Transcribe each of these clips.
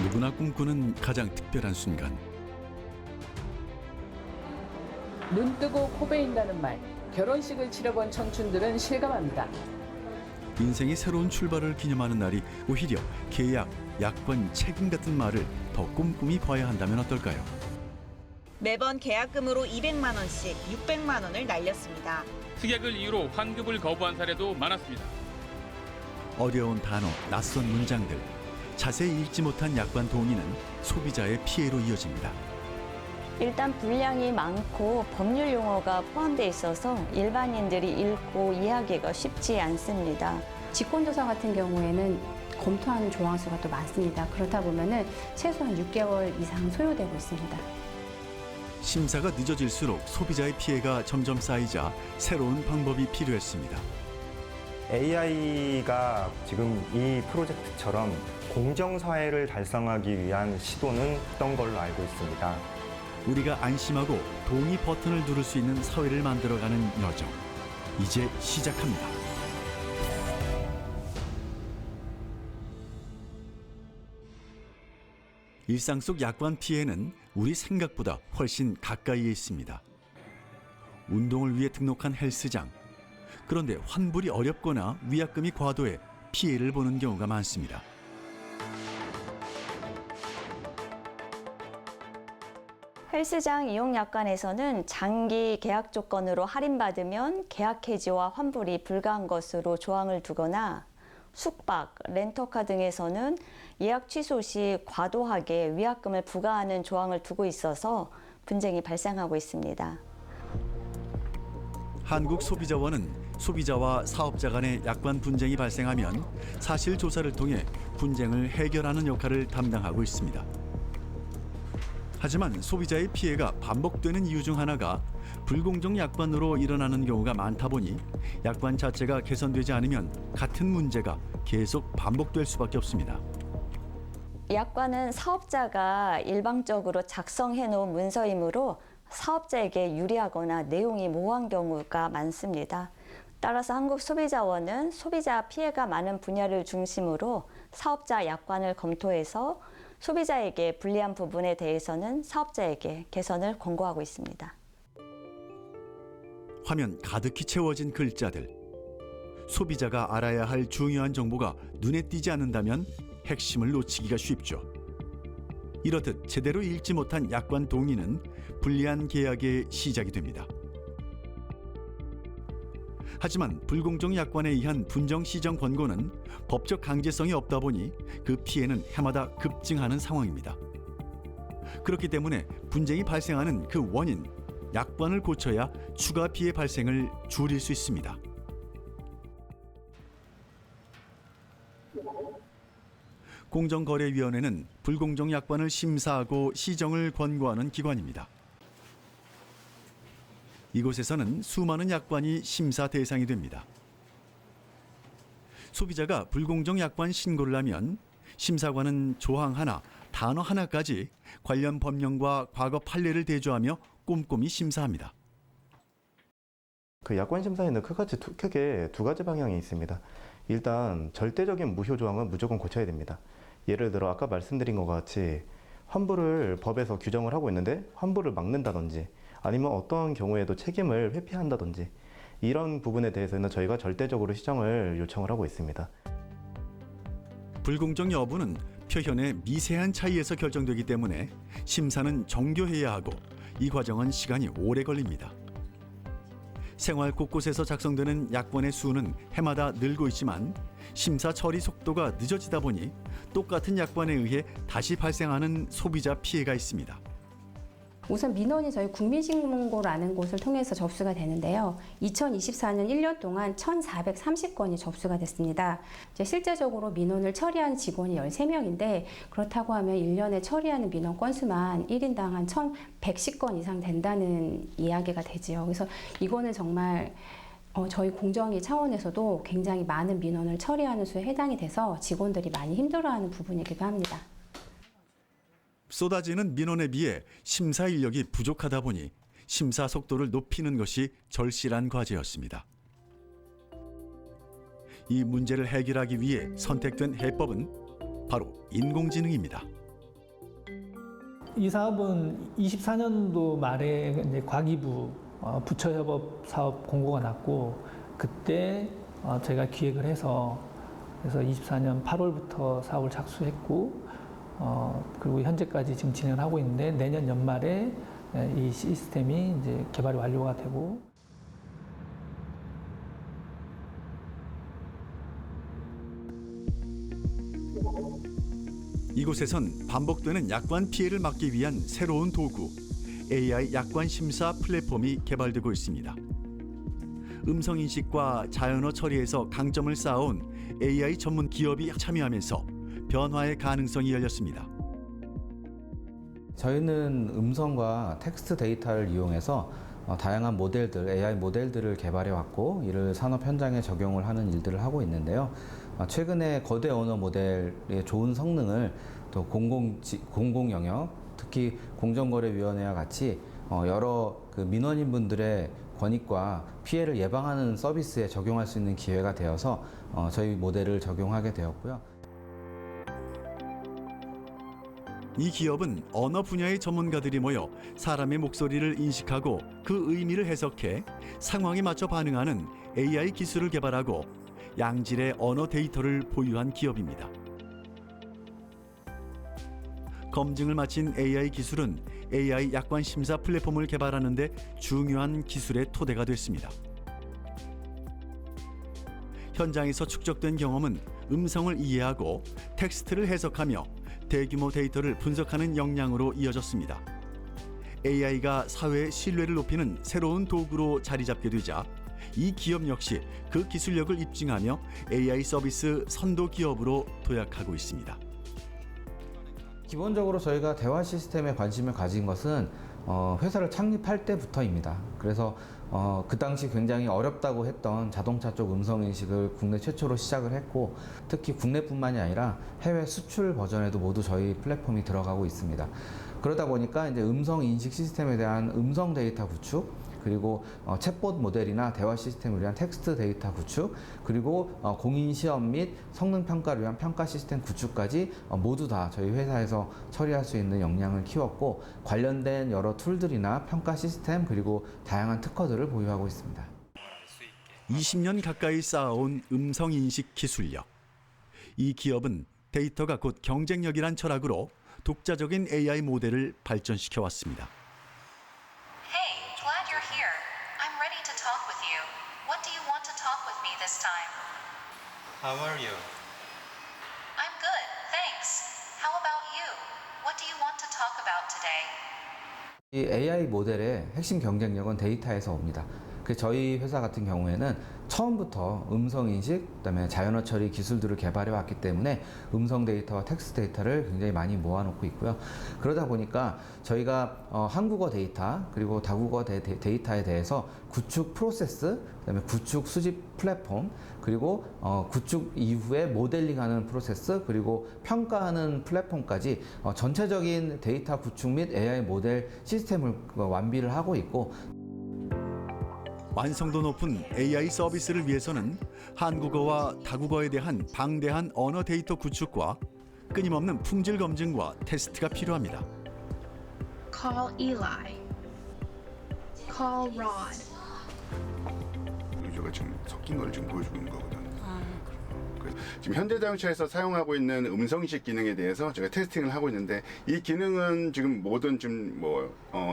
누구나 꿈꾸는 가장 특별한 순간. 눈 뜨고 코 베인다는 말. 결혼식을 치러본 청춘들은 실감합니다. 인생의 새로운 출발을 기념하는 날이 오히려 계약, 약관, 책임 같은 말을 더 꼼꼼히 봐야 한다면 어떨까요? 매번 계약금으로 200만 원씩 600만 원을 날렸습니다. 특약을 이유로 환급을 거부한 사례도 많았습니다. 어려운 단어, 낯선 문장들, 자세히 읽지 못한 약관 동의는 소비자의 피해로 이어집니다. 일단 분량이 많고 법률 용어가 포함되어 있어서 일반인들이 읽고 이해하기가 쉽지 않습니다. 직권조사 같은 경우에는 검토하는 조항 수가 또 많습니다. 그렇다 보면은 최소한 6개월 이상 소요되고 있습니다. 심사가 늦어질수록 소비자의 피해가 점점 쌓이자 새로운 방법이 필요했습니다. AI가 지금 이 프로젝트처럼 공정사회를 달성하기 위한 시도는 했던 걸로 알고 있습니다. 우리가 안심하고 동의 버튼을 누를 수 있는 사회를 만들어가는 여정, 이제 시작합니다. 일상 속 약관 피해는 우리 생각보다 훨씬 가까이에 있습니다. 운동을 위해 등록한 헬스장. 그런데 환불이 어렵거나 위약금이 과도해 피해를 보는 경우가 많습니다. 헬스장 이용 약관에서는 장기 계약 조건으로 할인받으면 계약 해지와 환불이 불가한 것으로 조항을 두거나 숙박, 렌터카 등에서는 예약 취소 시 과도하게 위약금을 부과하는 조항을 두고 있어서 분쟁이 발생하고 있습니다. 한국소비자원은 소비자와 사업자 간의 약관 분쟁이 발생하면 사실 조사를 통해 분쟁을 해결하는 역할을 담당하고 있습니다. 하지만 소비자의 피해가 반복되는 이유 중 하나가 불공정 약관으로 일어나는 경우가 많다 보니 약관 자체가 개선되지 않으면 같은 문제가 계속 반복될 수밖에 없습니다. 약관은 사업자가 일방적으로 작성해 놓은 문서이므로 사업자에게 유리하거나 내용이 모호한 경우가 많습니다. 따라서 한국소비자원은 소비자 피해가 많은 분야를 중심으로 사업자 약관을 검토해서 소비자에게 불리한 부분에 대해서는 사업자에게 개선을 권고하고 있습니다. 화면 가득히 채워진 글자들. 소비자가 알아야 할 중요한 정보가 눈에 띄지 않는다면 핵심을 놓치기가 쉽죠. 이렇듯 제대로 읽지 못한 약관 동의는 불리한 계약의 시작이 됩니다. 하지만 불공정 약관에 의한 분정 시정 권고는 법적 강제성이 없다 보니 그 피해는 해마다 급증하는 상황입니다. 그렇기 때문에 분쟁이 발생하는 그 원인, 약관을 고쳐야 추가 피해 발생을 줄일 수 있습니다. 공정거래위원회는 불공정 약관을 심사하고 시정을 권고하는 기관입니다. 이곳에서는 수많은 약관이 심사 대상이 됩니다. 소비자가 불공정 약관 신고를 하면 심사관은 조항 하나, 단어 하나까지 관련 법령과 과거 판례를 대조하며 꼼꼼히 심사합니다. 그 약관 심사에는 크게 두 가지 방향이 있습니다. 일단 절대적인 무효 조항은 무조건 고쳐야 됩니다. 예를 들어 아까 말씀드린 것 같이 환불을 법에서 규정을 하고 있는데 환불을 막는다든지 아니면 어떠한 경우에도 책임을 회피한다든지 이런 부분에 대해서는 저희가 절대적으로 시정을 요청을 하고 있습니다. 불공정 여부는 표현의 미세한 차이에서 결정되기 때문에 심사는 정교해야 하고 이 과정은 시간이 오래 걸립니다. 생활 곳곳에서 작성되는 약관의 수는 해마다 늘고 있지만 심사 처리 속도가 늦어지다 보니 똑같은 약관에 의해 다시 발생하는 소비자 피해가 있습니다. 우선 민원이 저희 국민신문고라는 곳을 통해서 접수가 되는데요. 2024년 1년 동안 1,430건이 접수가 됐습니다. 이제 실제적으로 민원을 처리한 직원이 13명인데 그렇다고 하면 1년에 처리하는 민원 건수만 1인당 한 1,110건 이상 된다는 이야기가 되지요. 그래서 이거는 정말 저희 공정위 차원에서도 굉장히 많은 민원을 처리하는 수에 해당이 돼서 직원들이 많이 힘들어하는 부분이기도 합니다. 쏟아지는 민원에 비해 심사 인력이 부족하다 보니 심사 속도를 높이는 것이 절실한 과제였습니다. 이 문제를 해결하기 위해 선택된 해법은 바로 인공지능입니다. 이 사업은 24년도 말에 이제 과기부 부처협업 사업 공고가 났고 그때 저희가 기획을 해서 그래서 24년 8월부터 사업을 착수했고 그리고 현재까지 지금 진행을 하고 있는데 내년 연말에 이 시스템이 이제 개발이 완료가 되고. 이곳에선 반복되는 약관 피해를 막기 위한 새로운 도구 AI 약관 심사 플랫폼이 개발되고 있습니다. 음성 인식과 자연어 처리에서 강점을 쌓아온 AI 전문 기업이 참여하면서 변화의 가능성이 열렸습니다. 저희는 음성과 텍스트 데이터를 이용해서 다양한 모델들, AI 모델들을 개발해 왔고 이를 산업 현장에 적용을 하는 일들을 하고 있는데요. 최근에 거대 언어 모델의 좋은 성능을 또 공공 영역, 특히 공정거래위원회와 같이 여러 민원인분들의 권익과 피해를 예방하는 서비스에 적용할 수 있는 기회가 되어서 저희 모델을 적용하게 되었고요. 이 기업은 언어 분야의 전문가들이 모여 사람의 목소리를 인식하고 그 의미를 해석해 상황에 맞춰 반응하는 AI 기술을 개발하고 양질의 언어 데이터를 보유한 기업입니다. 검증을 마친 AI 기술은 AI 약관 심사 플랫폼을 개발하는 데 중요한 기술의 토대가 됐습니다. 현장에서 축적된 경험은 음성을 이해하고 텍스트를 해석하며 대규모 데이터를 분석하는 역량으로 이어졌습니다. AI가 사회의 신뢰를 높이는 새로운 도구로 자리 잡게 되자 이 기업 역시 그 기술력을 입증하며 AI 서비스 선도 기업으로 도약하고 있습니다. 기본적으로 저희가 대화 시스템에 관심을 가진 것은 회사를 창립할 때부터입니다. 그래서 그 당시 굉장히 어렵다고 했던 자동차 쪽 음성 인식을 국내 최초로 시작을 했고 특히 국내뿐만이 아니라 해외 수출 버전에도 모두 저희 플랫폼이 들어가고 있습니다. 그러다 보니까 이제 음성 인식 시스템에 대한 음성 데이터 구축, 그리고 챗봇 모델이나 대화 시스템을 위한 텍스트 데이터 구축, 그리고 공인 시험 및 성능 평가를 위한 평가 시스템 구축까지 모두 다 저희 회사에서 처리할 수 있는 역량을 키웠고 관련된 여러 툴들이나 평가 시스템 그리고 다양한 특허들을 보유하고 있습니다. 20년 가까이 쌓아온 음성 인식 기술력. 이 기업은 데이터가 곧 경쟁력이란 철학으로 독자적인 AI 모델을 발전시켜 왔습니다. Glad you're here. I'm ready to talk with you. What do you want to talk with me this time? How are you? I'm good, thanks. How about you? What do you want to talk about today? 이 AI 모델의 핵심 경쟁력은 데이터에서 옵니다. 저희 회사 같은 경우에는 처음부터 음성 인식, 그다음에 자연어 처리 기술들을 개발해 왔기 때문에 음성 데이터와 텍스트 데이터를 굉장히 많이 모아놓고 있고요. 그러다 보니까 저희가 한국어 데이터 그리고 다국어 데이터에 대해서 구축 프로세스, 그다음에 구축 수집 플랫폼, 그리고 구축 이후에 모델링하는 프로세스, 그리고 평가하는 플랫폼까지 전체적인 데이터 구축 및 AI 모델 시스템을 완비를 하고 있고. 완성도 높은 AI 서비스를 위해서는 한국어와 다국어에 대한 방대한 언어 데이터 구축과 끊임없는 품질 검증과 테스트가 필요합니다. Call Eli. Call Rod. 의조가 지금 섞인 걸 지금 보여주고 있는 거거든. 그래서 지금 현대자동차에서 사용하고 있는 음성인식 기능에 대해서 제가 테스팅을 하고 있는데 이 기능은 지금 모든 지금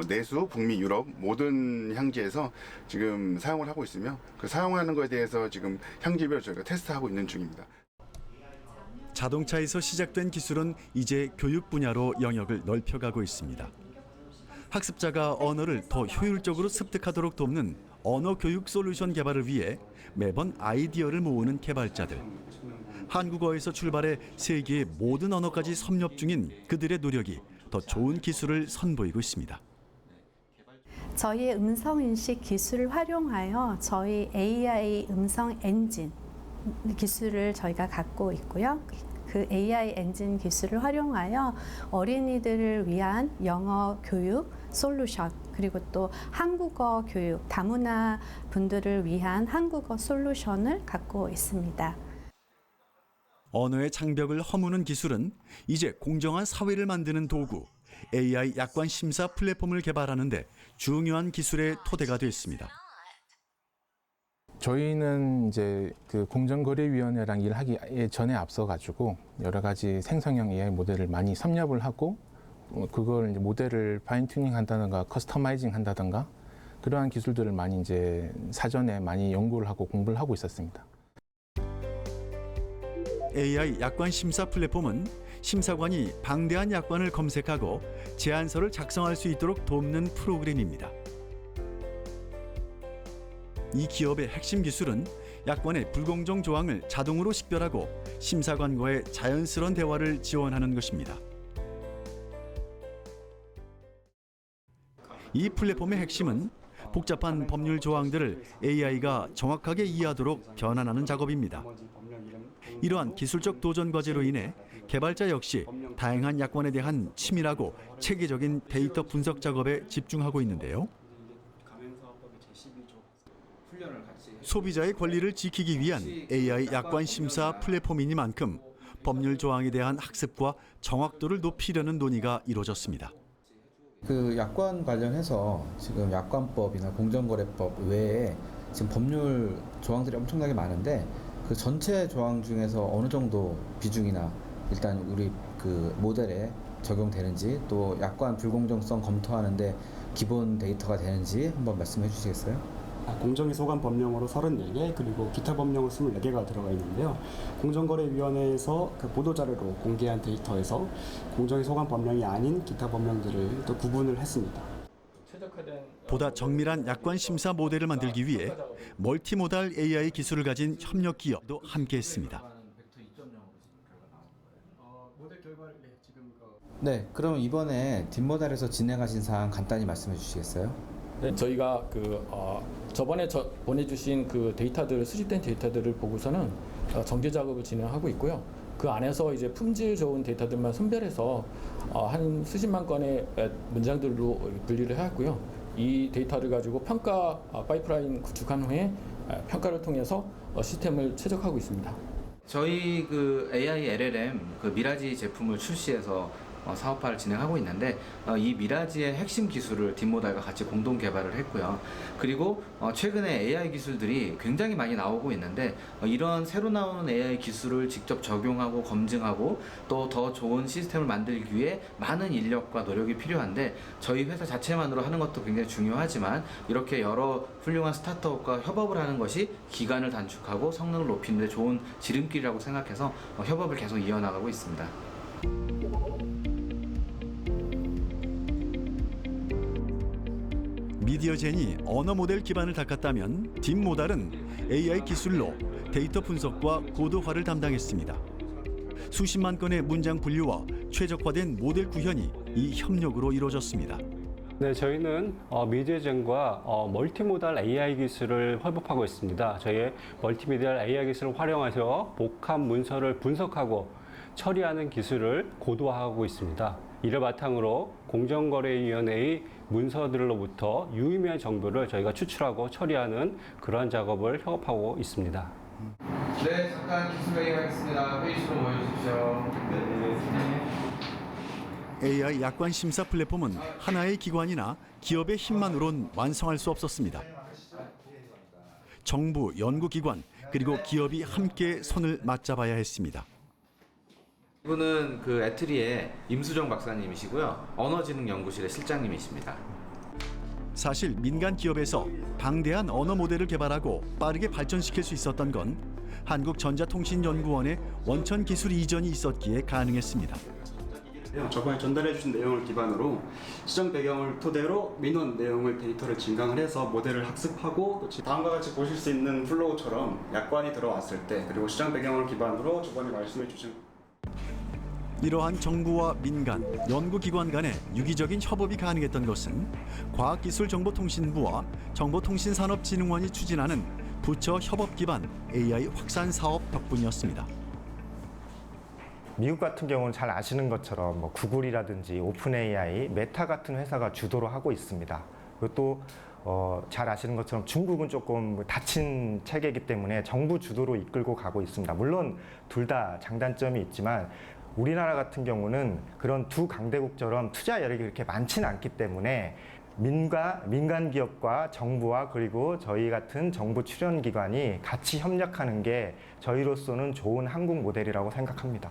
내수, 북미, 유럽 모든 향지에서 지금 사용을 하고 있으며 그 사용하는 것에 대해서 지금 향지별로 저희가 테스트하고 있는 중입니다. 자동차에서 시작된 기술은 이제 교육 분야로 영역을 넓혀가고 있습니다. 학습자가 언어를 더 효율적으로 습득하도록 돕는 언어 교육 솔루션 개발을 위해 매번 아이디어를 모으는 개발자들. 한국어에서 출발해 세계의 모든 언어까지 섭렵 중인 그들의 노력이 더 좋은 기술을 선보이고 있습니다. 저희의 음성인식 기술을 활용하여 저희 AI 음성 엔진 기술을 저희가 갖고 있고요. 그 AI 엔진 기술을 활용하여 어린이들을 위한 영어 교육 솔루션, 그리고 또 한국어 교육, 다문화 분들을 위한 한국어 솔루션을 갖고 있습니다. 언어의 장벽을 허무는 기술은 이제 공정한 사회를 만드는 도구, AI 약관 심사 플랫폼을 개발하는 데 중요한 기술의 토대가 됐습니다. 저희는 이제 그 공정거래위원회랑 일하기 전에 앞서 가지고 여러 가지 생성형 AI 모델을 많이 섭렵을 하고 그걸 이제 모델을 파인 튜닝 한다든가 커스터마이징 한다든가 그러한 기술들을 많이 이제 사전에 많이 연구를 하고 공부를 하고 있었습니다. AI 약관 심사 플랫폼은 심사관이 방대한 약관을 검색하고 제안서를 작성할 수 있도록 돕는 프로그램입니다. 이 기업의 핵심 기술은 약관의 불공정 조항을 자동으로 식별하고 심사관과의 자연스러운 대화를 지원하는 것입니다. 이 플랫폼의 핵심은 복잡한 법률 조항들을 AI가 정확하게 이해하도록 변환하는 작업입니다. 이러한 기술적 도전 과제로 인해 개발자 역시 다양한 약관에 대한 치밀하고 체계적인 데이터 분석 작업에 집중하고 있는데요. 소비자의 권리를 지키기 위한 AI 약관 심사 플랫폼이니만큼 법률 조항에 대한 학습과 정확도를 높이려는 논의가 이루어졌습니다. 그 약관 관련해서 지금 약관법이나 공정거래법 외에 지금 법률 조항들이 엄청나게 많은데 그 전체 조항 중에서 어느 정도 비중이나 일단 우리 그 모델에 적용되는지 또 약관 불공정성 검토하는데 기본 데이터가 되는지 한번 말씀해 주시겠어요? 공정위 소관 법령으로 34개 그리고 기타 법령으로 24개가 들어가 있는데요. 공정거래위원회에서 그 보도자료로 공개한 데이터에서 공정위 소관 법령이 아닌 기타 법령들을 또 구분을 했습니다. 보다 정밀한 약관 심사 모델을 만들기 위해 멀티모달 AI 기술을 가진 협력 기업도 함께했습니다. 네, 그럼 이번에 뒷모달에서 진행하신 사항 간단히 말씀해 주시겠어요? 네, 저희가 저번에 보내주신 그 데이터들을 수집된 데이터들을 보고서는 정제 작업을 진행하고 있고요. 그 안에서 이제 품질 좋은 데이터들만 선별해서 한 수십만 건의 문장들로 분리를 해왔고요. 이 데이터를 가지고 평가 파이프라인 구축한 후에 평가를 통해서 시스템을 최적화하고 있습니다. 저희 그 AI LLM 그 미라지 제품을 출시해서 사업화를 진행하고 있는데 이 미라지의 핵심 기술을 뒷모달과 같이 공동 개발을 했고요. 그리고 최근에 AI 기술들이 굉장히 많이 나오고 있는데 이런 새로 나오는 AI 기술을 직접 적용하고 검증하고 또 더 좋은 시스템을 만들기 위해 많은 인력과 노력이 필요한데 저희 회사 자체만으로 하는 것도 굉장히 중요하지만 이렇게 여러 훌륭한 스타트업과 협업을 하는 것이 기간을 단축하고 성능을 높이는 데 좋은 지름길이라고 생각해서 협업을 계속 이어나가고 있습니다. 미디어젠이 언어 모델 기반을 닦았다면 뒷모달은 AI 기술로 데이터 분석과 고도화를 담당했습니다. 수십만 건의 문장 분류와 최적화된 모델 구현이 이 협력으로 이루어졌습니다. 네, 저희는 미디어젠과 멀티모달 AI 기술을 협업하고 있습니다. 저희의 멀티모달 AI 기술을 활용해서 복합 문서를 분석하고 처리하는 기술을 고도화하고 있습니다. 이를 바탕으로 공정거래위원회의 문서들로부터 유의미한 정보를 저희가 추출하고 처리하는 그러한 작업을 협업하고 있습니다. 네, 잠깐 기술 회의하겠습니다. 회의실로 모여주십시오. AI 약관 심사 플랫폼은 하나의 기관이나 기업의 힘만으론 완성할 수 없었습니다. 정부, 연구기관, 그리고 기업이 함께 손을 맞잡아야 했습니다. 이분은 그 애트리의 임수정 박사님이시고요. 언어지능연구실의 실장님이십니다. 사실 민간 기업에서 방대한 언어 모델을 개발하고 빠르게 발전시킬 수 있었던 건 한국전자통신연구원의 원천 기술 이전이 있었기에 가능했습니다. 저번에 전달해 주신 내용을 기반으로 시정 배경을 토대로 민원 내용을 데이터를 진강을 해서 모델을 학습하고 다음과 같이 보실 수 있는 플로우처럼 약관이 들어왔을 때 그리고 시정 배경을 기반으로 저번에 말씀해 주신 이러한 정부와 민간, 연구기관 간의 유기적인 협업이 가능했던 것은 과학기술정보통신부와 정보통신산업진흥원이 추진하는 부처 협업 기반 AI 확산 사업 덕분이었습니다. 미국 같은 경우는 잘 아시는 것처럼 구글이라든지 오픈 AI, 메타 같은 회사가 주도를 하고 있습니다. 그리고 또 잘 아시는 것처럼 중국은 조금 닫힌 체계이기 때문에 정부 주도로 이끌고 가고 있습니다. 물론 둘 다 장단점이 있지만 우리나라 같은 경우는 그런 두 강대국처럼 투자 여력이 그렇게 많지는 않기 때문에 민간 기업과 정부와 그리고 저희 같은 정부 출연 기관이 같이 협력하는 게 저희로서는 좋은 한국 모델이라고 생각합니다.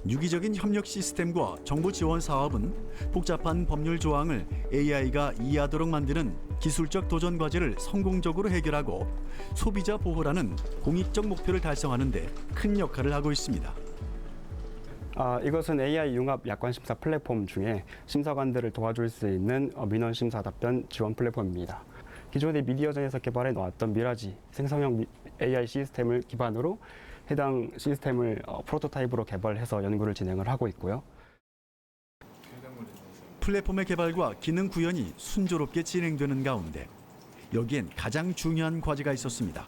유기적인 협력 시스템과 정부 지원 사업은 복잡한 법률 조항을 AI가 이해하도록 만드는 기술적 도전 과제를 성공적으로 해결하고 소비자 보호라는 공익적 목표를 달성하는 데 큰 역할을 하고 있습니다. 이것은 AI 융합 약관 심사 플랫폼 중에 심사관들을 도와줄 수 있는 민원 심사 답변 지원 플랫폼입니다. 기존의 미디어전에서 개발해 놓았던 미라지 생성형 AI 시스템을 기반으로 해당 시스템을 프로토타입으로 개발해서 연구를 진행을 하고 있고요. 플랫폼의 개발과 기능 구현이 순조롭게 진행되는 가운데 여기엔 가장 중요한 과제가 있었습니다.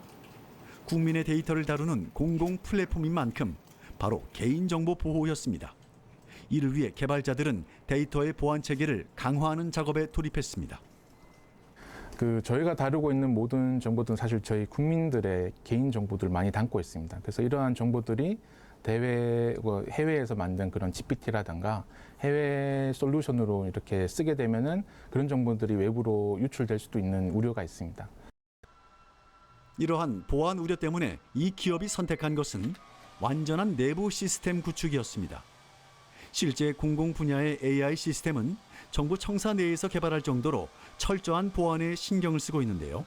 국민의 데이터를 다루는 공공 플랫폼인 만큼 바로 개인정보 보호였습니다. 이를 위해 개발자들은 데이터의 보안 체계를 강화하는 작업에 돌입했습니다. 저희가 다루고 있는 모든 정보들은 사실 저희 국민들의 개인 정보들을 많이 담고 있습니다. 그래서 이러한 정보들이 해외에서 만든 그런 GPT라든가 해외 솔루션으로 이렇게 쓰게 되면은 그런 정보들이 외부로 유출될 수도 있는 우려가 있습니다. 이러한 보안 우려 때문에 이 기업이 선택한 것은 완전한 내부 시스템 구축이었습니다. 실제 공공 분야의 AI 시스템은 정부 청사 내에서 개발할 정도로 철저한 보안에 신경을 쓰고 있는데요.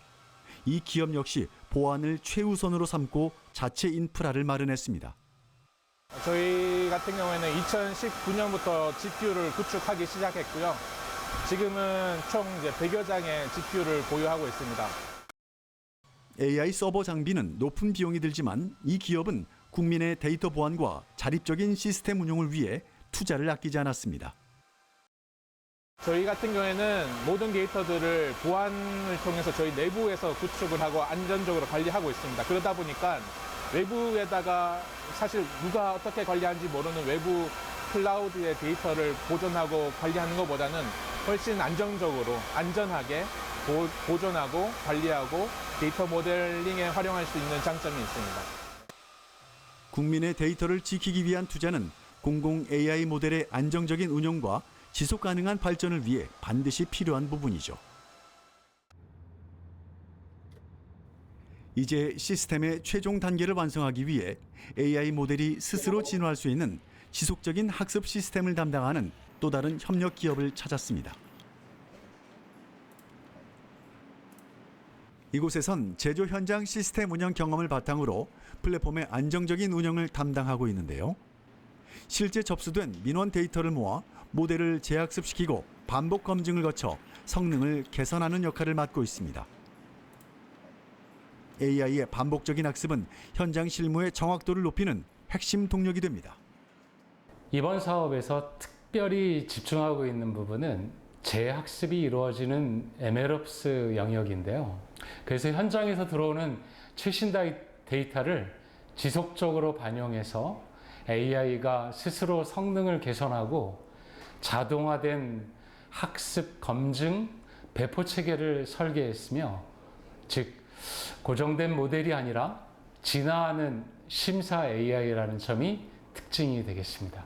이 기업 역시 보안을 최우선으로 삼고 자체 인프라를 마련했습니다. 저희 같은 경우에는 2019년부터 GPU를 구축하기 시작했고요. 지금은 총 100여 장의 GPU를 보유하고 있습니다. AI 서버 장비는 높은 비용이 들지만 이 기업은 국민의 데이터 보안과 자립적인 시스템 운용을 위해 투자를 아끼지 않았습니다. 저희 같은 경우에는 모든 데이터들을 보안을 통해서 저희 내부에서 구축을 하고 안전적으로 관리하고 있습니다. 그러다 보니까 외부에다가 사실 누가 어떻게 관리하는지 모르는 외부 클라우드의 데이터를 보존하고 관리하는 것보다는 훨씬 안정적으로 안전하게 보존하고 관리하고 데이터 모델링에 활용할 수 있는 장점이 있습니다. 국민의 데이터를 지키기 위한 투자는 공공 AI 모델의 안정적인 운영과 지속 가능한 발전을 위해 반드시 필요한 부분이죠. 이제 시스템의 최종 단계를 완성하기 위해 AI 모델이 스스로 진화할 수 있는 지속적인 학습 시스템을 담당하는 또 다른 협력 기업을 찾았습니다. 이곳에선 제조 현장 시스템 운영 경험을 바탕으로 플랫폼의 안정적인 운영을 담당하고 있는데요. 실제 접수된 민원 데이터를 모아 모델을 재학습시키고 반복 검증을 거쳐 성능을 개선하는 역할을 맡고 있습니다. AI의 반복적인 학습은 현장 실무의 정확도를 높이는 핵심 동력이 됩니다. 이번 사업에서 특별히 집중하고 있는 부분은 재학습이 이루어지는 MLOps 영역인데요. 그래서 현장에서 들어오는 최신 데이터를 지속적으로 반영해서 AI가 스스로 성능을 개선하고 자동화된 학습, 검증, 배포 체계를 설계했으며, 즉 고정된 모델이 아니라 진화하는 심사 AI라는 점이 특징이 되겠습니다.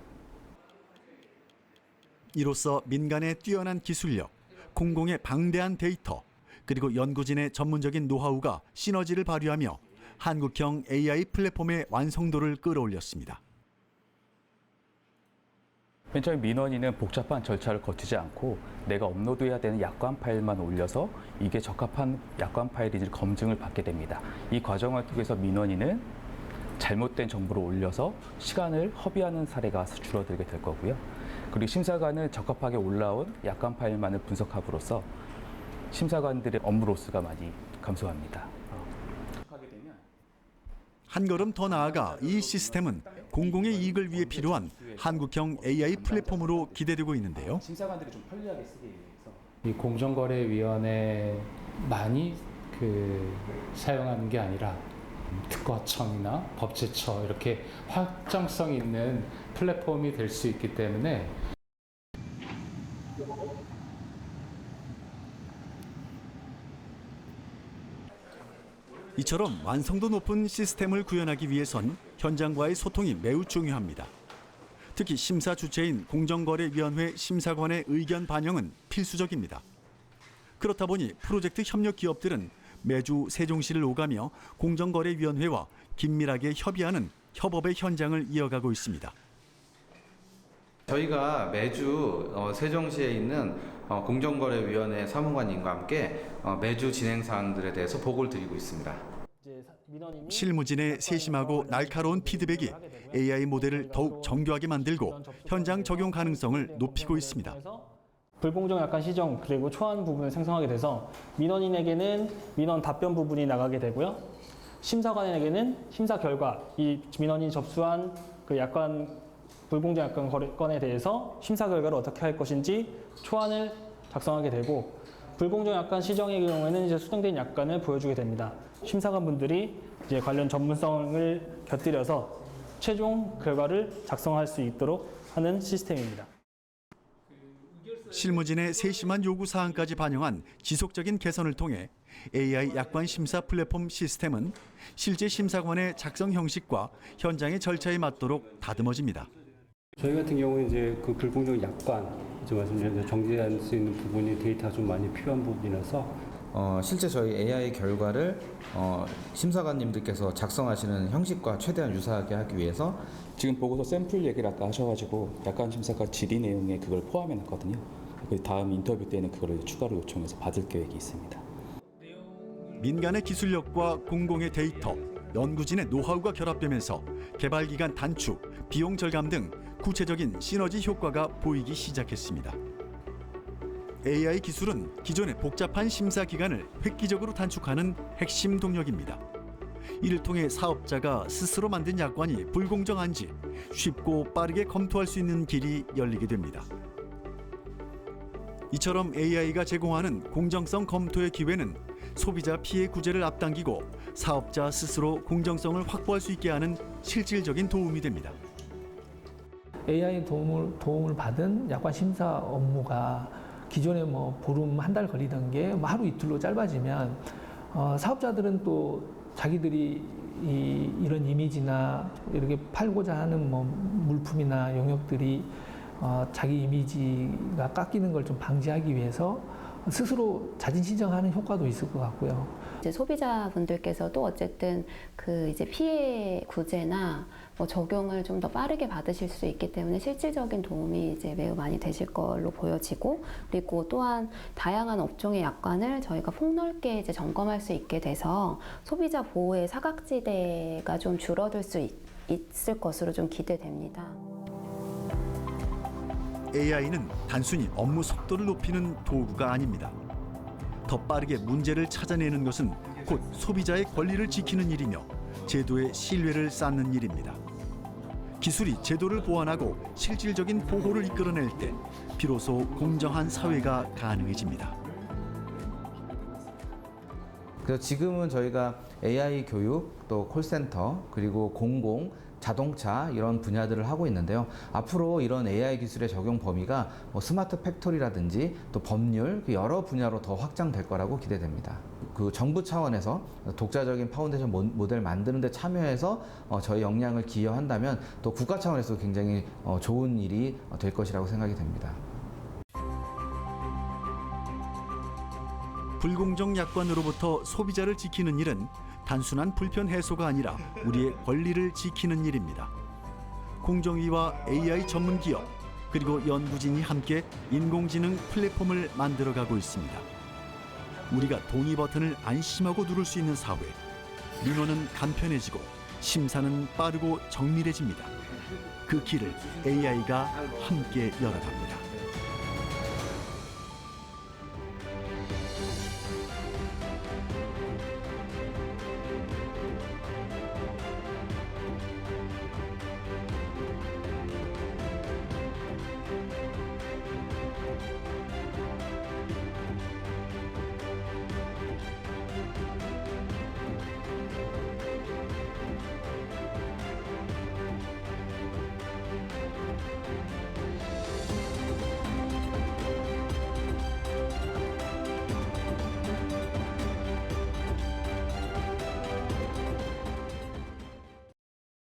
이로써 민간의 뛰어난 기술력, 공공의 방대한 데이터, 그리고 연구진의 전문적인 노하우가 시너지를 발휘하며 한국형 AI 플랫폼의 완성도를 끌어올렸습니다. 맨 처음에 민원인은 복잡한 절차를 거치지 않고 내가 업로드해야 되는 약관 파일만 올려서 이게 적합한 약관 파일인지 검증을 받게 됩니다. 이 과정을 통해서 민원인은 잘못된 정보를 올려서 시간을 허비하는 사례가 줄어들게 될 거고요. 그리고 심사관은 적합하게 올라온 약관 파일만을 분석함으로써 심사관들의 업무 로스가 많이 감소합니다. 한 걸음 더 나아가 이 시스템은 공공의 이익을 위해 필요한 한국형 AI 플랫폼으로 기대되고 있는데요. 심사관들이 좀 편리하게 쓰기 위해서 이 공정거래위원회만이 사용하는 게 아니라 특허청이나 법제처 이렇게 확장성 있는 플랫폼이 될 수 있기 때문에 이처럼 완성도 높은 시스템을 구현하기 위해선 현장과의 소통이 매우 중요합니다. 특히 심사 주체인 공정거래위원회 심사관의 의견 반영은 필수적입니다. 그렇다 보니 프로젝트 협력 기업들은 매주 세종시를 오가며 공정거래위원회와 긴밀하게 협의하는 협업의 현장을 이어가고 있습니다. 저희가 매주 세종시에 있는 공정거래위원회 사무관님과 함께 매주 진행 사항들에 대해서 보고를 드리고 있습니다. 실무진의 세심하고 날카로운 피드백이 AI 모델을 더욱 정교하게 만들고 현장 적용 가능성을 높이고 있습니다. 불공정 약관 시정 그리고 초안 부분을 생성하게 돼서 민원인에게는 민원 답변 부분이 나가게 되고요. 심사관에게는 심사 결과, 이 민원인이 접수한 그 약관 불공정 약관 건에 대해서 심사 결과를 어떻게 할 것인지 초안을 작성하게 되고, 불공정 약관 시정의 경우에는 이제 수정된 약관을 보여주게 됩니다. 심사관분들이 이제 관련 전문성을 곁들여서 최종 결과를 작성할 수 있도록 하는 시스템입니다. 실무진의 세심한 요구 사항까지 반영한 지속적인 개선을 통해 AI 약관 심사 플랫폼 시스템은 실제 심사관의 작성 형식과 현장의 절차에 맞도록 다듬어집니다. 저희 같은 경우는 이제 그 불공정 약관 말씀드린 정리할 수 있는 부분이 데이터가 좀 많이 필요한 부분이라서 실제 저희 AI 결과를 심사관님들께서 작성하시는 형식과 최대한 유사하게 하기 위해서 지금 보고서 샘플 얘기를 아까 하셔가지고 약관 심사가 질의 내용에 그걸 포함해 놨거든요. 그 다음 인터뷰 때는 그걸 추가로 요청해서 받을 계획이 있습니다. 민간의 기술력과 공공의 데이터, 연구진의 노하우가 결합되면서 개발 기간 단축, 비용 절감 등 구체적인 시너지 효과가 보이기 시작했습니다. AI 기술은 기존의 복잡한 심사 기간을 획기적으로 단축하는 핵심 동력입니다. 이를 통해 사업자가 스스로 만든 약관이 불공정한지 쉽고 빠르게 검토할 수 있는 길이 열리게 됩니다. 이처럼 AI가 제공하는 공정성 검토의 기회는 소비자 피해 구제를 앞당기고 사업자 스스로 공정성을 확보할 수 있게 하는 실질적인 도움이 됩니다. AI 도움을 받은 약관 심사 업무가 기존에 보름 한 달 걸리던 게 하루 이틀로 짧아지면 사업자들은 또 자기들이 이런 이미지나 이렇게 팔고자 하는 물품이나 용역들이 자기 이미지가 깎이는 걸 좀 방지하기 위해서 스스로 자진 신청하는 효과도 있을 것 같고요. 이제 소비자분들께서도 어쨌든 그 이제 피해 구제나 적용을 좀 더 빠르게 받으실 수 있기 때문에 실질적인 도움이 이제 매우 많이 되실 걸로 보여지고, 그리고 또한 다양한 업종의 약관을 저희가 폭넓게 이제 점검할 수 있게 돼서 소비자 보호의 사각지대가 좀 줄어들 수 있을 것으로 좀 기대됩니다. AI는 단순히 업무 속도를 높이는 도구가 아닙니다. 더 빠르게 문제를 찾아내는 것은 곧 소비자의 권리를 지키는 일이며 제도의 신뢰를 쌓는 일입니다. 기술이 제도를 보완하고 실질적인 보호를 이끌어낼 때 비로소 공정한 사회가 가능해집니다. 그래서 지금은 저희가 AI 교육, 또 콜센터, 그리고 공공, 자동차 이런 분야들을 하고 있는데요. 앞으로 이런 AI 기술의 적용 범위가 스마트 팩토리라든지 또 법률 여러 분야로 더 확장될 거라고 기대됩니다. 그 정부 차원에서 독자적인 파운데이션 모델 만드는 데 참여해서 저희 역량을 기여한다면 또 국가 차원에서 굉장히 좋은 일이 될 것이라고 생각이 됩니다. 불공정 약관으로부터 소비자를 지키는 일은 단순한 불편 해소가 아니라 우리의 권리를 지키는 일입니다. 공정위와 AI 전문 기업 그리고 연구진이 함께 인공지능 플랫폼을 만들어가고 있습니다. 우리가 동의 버튼을 안심하고 누를 수 있는 사회. 민원은 간편해지고 심사는 빠르고 정밀해집니다. 그 길을 AI가 함께 열어갑니다.